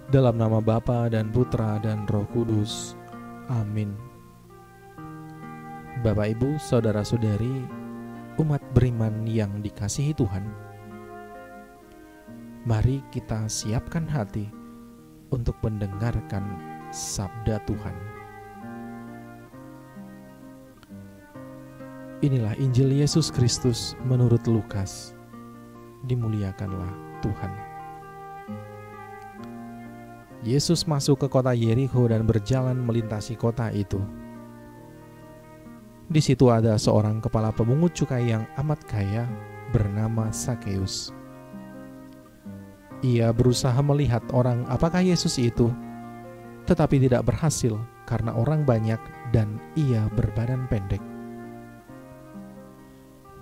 Dalam nama Bapa dan Putra dan Roh Kudus. Amin. Bapak, Ibu, saudara-saudari, umat beriman yang dikasihi Tuhan, mari kita siapkan hati untuk mendengarkan sabda Tuhan. Inilah Injil Yesus Kristus menurut Lukas. Dimuliakanlah Tuhan. Yesus masuk ke kota Yerikho dan berjalan melintasi kota itu. Di situ ada seorang kepala pemungut cukai yang amat kaya bernama Sakeus. Ia berusaha melihat orang apakah Yesus itu, tetapi tidak berhasil karena orang banyak dan ia berbadan pendek.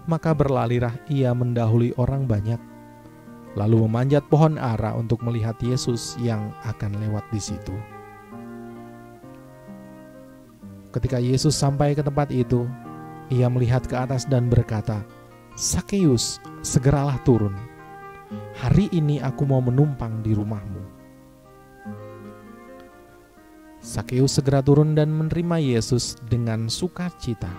Maka berlarilah ia mendahului orang banyak, lalu memanjat pohon ara untuk melihat Yesus yang akan lewat di situ. Ketika Yesus sampai ke tempat itu, ia melihat ke atas dan berkata, "Sakeus, segeralah turun. Hari ini aku mau menumpang di rumahmu." Sakeus segera turun dan menerima Yesus dengan sukacita.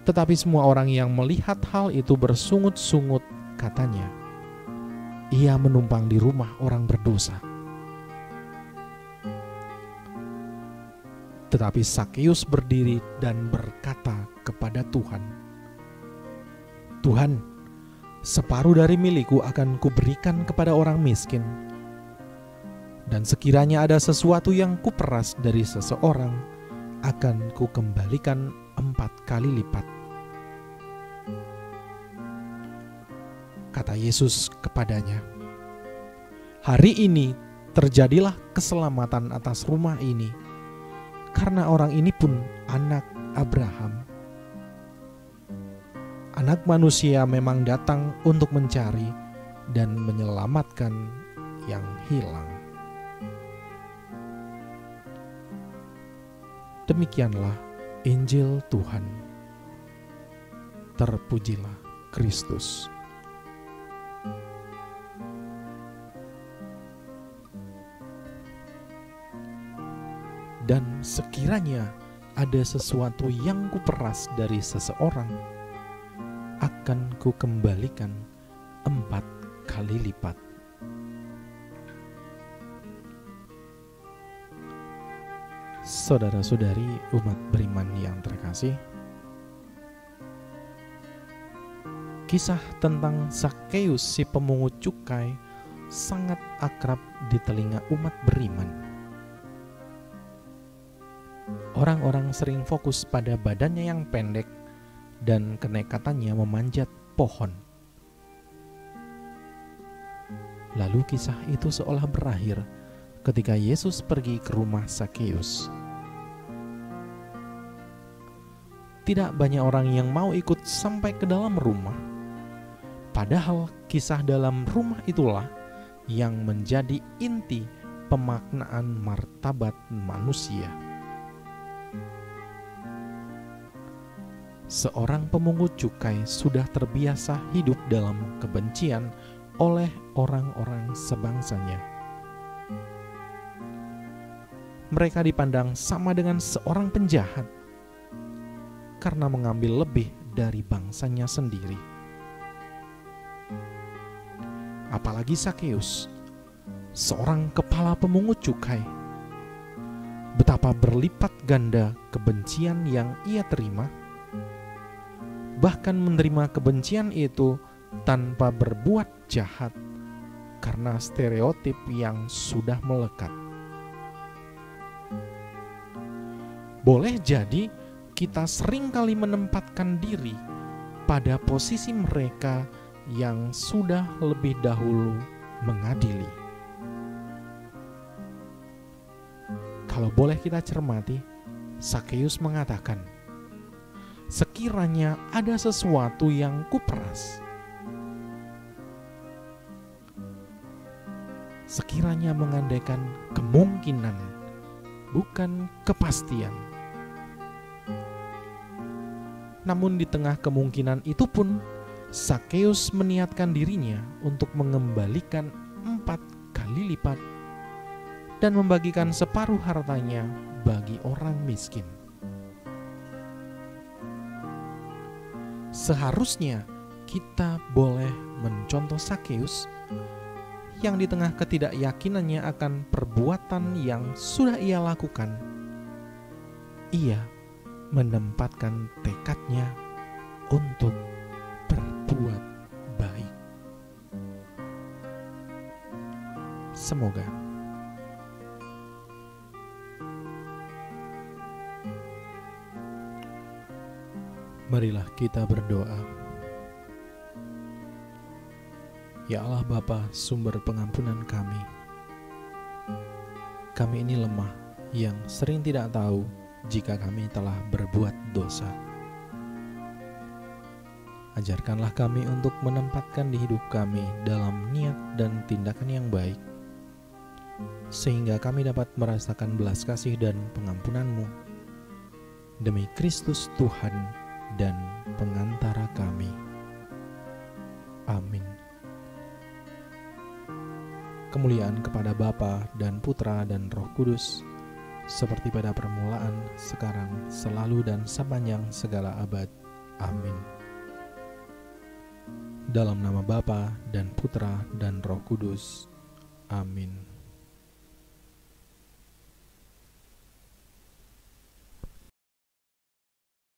Tetapi semua orang yang melihat hal itu bersungut-sungut, katanya, "Ia menumpang di rumah orang berdosa." Tetapi Sakeus berdiri dan berkata kepada Tuhan, "Tuhan, separuh dari milikku akan kuberikan kepada orang miskin. Dan sekiranya ada sesuatu yang kuperas dari seseorang, akan kukembalikan 4 kali lipat." Kata Yesus kepadanya, "Hari ini terjadilah keselamatan atas rumah ini, karena orang ini pun anak Abraham. Anak manusia memang datang untuk mencari dan menyelamatkan yang hilang." Demikianlah Injil Tuhan. Terpujilah Kristus. Dan sekiranya ada sesuatu yang kuperas dari seseorang, akan kukembalikan 4 kali lipat. Saudara-saudari umat beriman yang terkasih, kisah tentang Sakeus si pemungut cukai sangat akrab di telinga umat beriman. Orang-orang sering fokus pada badannya yang pendek dan kenekatannya memanjat pohon. Lalu kisah itu seolah berakhir ketika Yesus pergi ke rumah Sakeus. Tidak banyak orang yang mau ikut sampai ke dalam rumah, padahal kisah dalam rumah itulah yang menjadi inti pemaknaan martabat manusia. Seorang pemungut cukai sudah terbiasa hidup dalam kebencian oleh orang-orang sebangsanya. Mereka dipandang sama dengan seorang penjahat karena mengambil lebih dari bangsanya sendiri. Apalagi Sakeus, seorang kepala pemungut cukai. Betapa berlipat ganda kebencian yang ia terima, bahkan menerima kebencian itu tanpa berbuat jahat karena stereotip yang sudah melekat. Boleh jadi kita seringkali menempatkan diri pada posisi mereka yang sudah lebih dahulu mengadili. Kalau boleh kita cermati, Sakeus mengatakan, "Sekiranya ada sesuatu yang kuperas, sekiranya mengandaikan kemungkinan, bukan kepastian. Namun di tengah kemungkinan itu pun Sakeus meniatkan dirinya untuk mengembalikan 4 kali lipat dan membagikan separuh hartanya bagi orang miskin. Seharusnya kita boleh mencontoh Sakeus yang di tengah ketidakyakinannya akan perbuatan yang sudah ia lakukan, ia menempatkan tekadnya untuk berbuat baik. Semoga marilah kita berdoa. Ya Allah Bapa, sumber pengampunan kami. Kami ini lemah yang sering tidak tahu jika kami telah berbuat dosa. Ajarkanlah kami untuk menempatkan di hidup kami dalam niat dan tindakan yang baik, sehingga kami dapat merasakan belas kasih dan pengampunan-Mu. Demi Kristus Tuhan dan pengantara kami. Amin. Kemuliaan kepada Bapa dan Putra dan Roh Kudus, seperti pada permulaan, sekarang, selalu, dan sepanjang segala abad. Amin. Dalam nama Bapa dan Putra dan Roh Kudus. Amin.